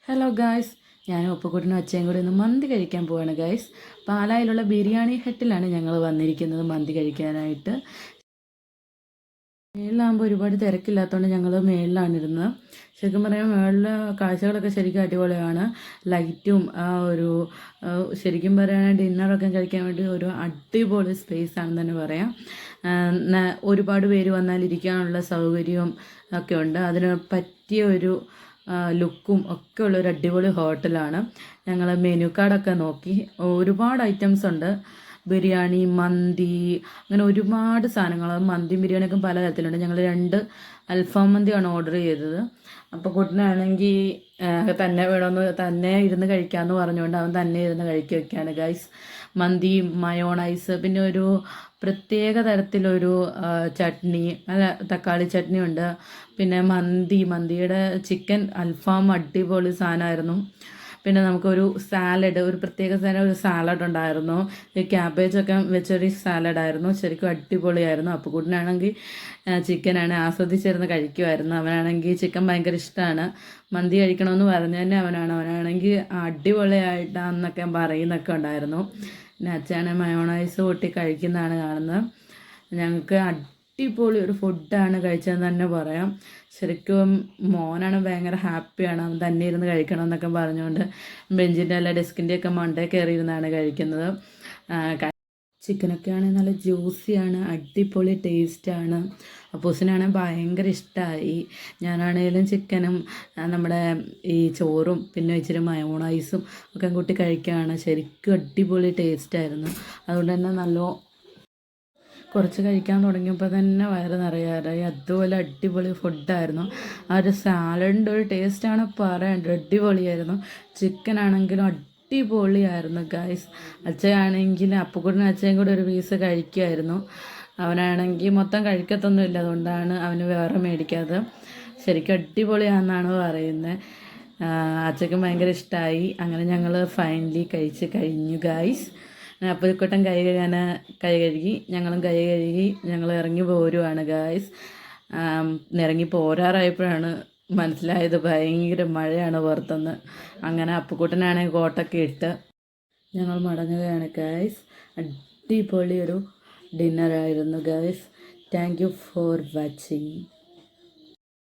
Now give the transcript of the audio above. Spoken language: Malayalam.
ഹലോ ഗായ്സ്, ഞാനും ഒപ്പക്കൂട്ടിനും അച്ഛയും കൂടി ഒന്ന് മന്തി കഴിക്കാൻ പോവാണ് ഗായ്സ്. പാലായിലുള്ള ബിരിയാണി ഹട്ടിലാണ് ഞങ്ങൾ വന്നിരിക്കുന്നത് മന്തി കഴിക്കാനായിട്ട്. മേളിലാകുമ്പോൾ ഒരുപാട് തിരക്കില്ലാത്തതുകൊണ്ട് ഞങ്ങൾ മേളിലാണ് ഇരുന്നത്. ശരിക്കും പറയാൻ മേളിലെ കാഴ്ചകളൊക്കെ ശരിക്കും അടിപൊളിയാണ്. ലൈറ്റും ശരിക്കും പറയുകയാണെങ്കിൽ ഡിന്നറൊക്കെ കഴിക്കാൻ വേണ്ടി ഒരു അടിപൊളി സ്പേസ് ആണെന്ന് തന്നെ പറയാം. ഒരുപാട് പേര് വന്നാൽ ഇരിക്കാനുള്ള സൗകര്യവും ഒക്കെ ഉണ്ട്. അതിന് പറ്റിയ ഒരു ലുക്കും ഒക്കെ ഉള്ളൊരു അടിപൊളി ഹോട്ടലാണ്. ഞങ്ങൾ മെനു കാർഡൊക്കെ നോക്കി, ഒരുപാട് ഐറ്റംസ് ഉണ്ട്. ബിരിയാണി, മന്തി, അങ്ങനെ ഒരുപാട് സാധനങ്ങൾ. മന്തിയും ബിരിയാണിയൊക്കെ പല തരത്തിലുണ്ട്. ഞങ്ങൾ 2 അൽഫാം മന്തിയാണ് ഓർഡർ ചെയ്തത്. അപ്പോൾ കുട്ടനാണെങ്കിൽ തന്നെ വേണമെന്ന്, തന്നെ ഇരുന്ന് കഴിക്കാമെന്ന് പറഞ്ഞുകൊണ്ട് അവൻ തന്നെ ഇരുന്ന് കഴിക്കുകയൊക്കെയാണ് ഗൈസ്. മന്തി, മയോണൈസ്, പിന്നെ ഒരു പ്രത്യേക തരത്തിലൊരു ചട്നി, അല്ല തക്കാളി ചട്നി ഉണ്ട്. പിന്നെ മന്തിയുടെ ചിക്കൻ അൽഫാം അടിപൊളി സാധനമായിരുന്നു. പിന്നെ നമുക്കൊരു സാലഡ്, ഒരു പ്രത്യേക തരം ഒരു സാലഡ് ഉണ്ടായിരുന്നു. ഈ ക്യാബേജൊക്കെ വെച്ചൊരു സാലഡായിരുന്നു. ശരിക്കും അടിപൊളിയായിരുന്നു. അപ്പുകുട്ടനാണെങ്കിൽ ചിക്കനാണ് ആസ്വദിച്ചിരുന്ന് കഴിക്കുമായിരുന്നു. അവനാണെങ്കിൽ ചിക്കൻ ഭയങ്കര ഇഷ്ടമാണ്. മന്തി കഴിക്കണമെന്ന് പറഞ്ഞു തന്നെ അവനാണെങ്കിൽ അടിപൊളിയായിട്ടാന്നൊക്കെ പറയുന്നൊക്കെ ഉണ്ടായിരുന്നു. പിന്നെ അച്ഛനെ മയോണൈസ് കൂട്ടി കഴിക്കുന്നതാണ് കാണുന്നത്. ഞങ്ങൾക്ക് അടിപൊളി ഒരു ഫുഡാണ് കഴിച്ചതെന്ന് തന്നെ പറയാം. ശരിക്കും മോനാണ് ഭയങ്കര ഹാപ്പിയാണ്. അവൻ തന്നെ ഇരുന്ന് കഴിക്കണം എന്നൊക്കെ പറഞ്ഞുകൊണ്ട് ബെഞ്ചിൻ്റെ അല്ല ഡെസ്കിൻ്റെയൊക്കെ മണ്ടേ കയറിയിരുന്നാണ് കഴിക്കുന്നത്. ചിക്കനൊക്കെ ആണെങ്കിൽ നല്ല ജ്യൂസിയാണ്, അടിപൊളി ടേസ്റ്റാണ്. അപ്പൂസിനാണെങ്കിൽ ഭയങ്കര ഇഷ്ടമായി. ഞാനാണെങ്കിലും ചിക്കനും നമ്മുടെ ഈ ചോറും പിന്നെ ഇച്ചിരി മയോണൈസും ഒക്കെ കൂട്ടി കഴിക്കുകയാണ്. ശരിക്കും അടിപൊളി ടേസ്റ്റായിരുന്നു. അതുകൊണ്ട് തന്നെ കുറച്ച് കഴിക്കാൻ തുടങ്ങിയപ്പോൾ തന്നെ വയറ് നിറയാറായി. അതുപോലെ അടിപൊളി ഫുഡായിരുന്നു. ആ ഒരു സാലഡിൻ്റെ ഒരു ടേസ്റ്റാണ് പറയേണ്ടത്, അടിപൊളിയായിരുന്നു. ചിക്കനാണെങ്കിലും അടിപൊളിയായിരുന്നു ഗൈസ്. അച്ഛനാണെങ്കിൽ അപ്പുക്കുട്ടനും അച്ഛയും കൂടെ ഒരു പീസ് കഴിക്കുമായിരുന്നു. അവനാണെങ്കിൽ മൊത്തം കഴിക്കത്തൊന്നുമില്ല, അതുകൊണ്ടാണ് അവന് വേറെ മേടിക്കാതെ. ശരിക്കും അടിപൊളിയാണെന്നാണ് പറയുന്നത്. അച്ഛക്കും ഭയങ്കര ഇഷ്ടമായി. അങ്ങനെ ഞങ്ങൾ ഫൈനലി കഴിച്ച് കഴിഞ്ഞു ഗൈസ്. അപ്പോൾ ഇക്കൊട്ടൻ കൈ കഴുകി, ഞങ്ങളും കൈ കഴുകി ഞങ്ങൾ ഇറങ്ങി പോരുവാണ് ഗായ്സ്. ഇറങ്ങി പോരാറായപ്പോഴാണ് മനസ്സിലായത് ഭയങ്കര മഴയാണ് പുറത്തുനിന്ന്. അങ്ങനെ അപ്പുക്കുട്ടനാണെങ്കിൽ കോട്ടൊക്കെ ഇട്ട് ഞങ്ങൾ മടങ്ങുകയാണ് ഗായ്സ്. അടിപൊളി ഒരു ഡിന്നറായിരുന്നു guys. Thank you for watching.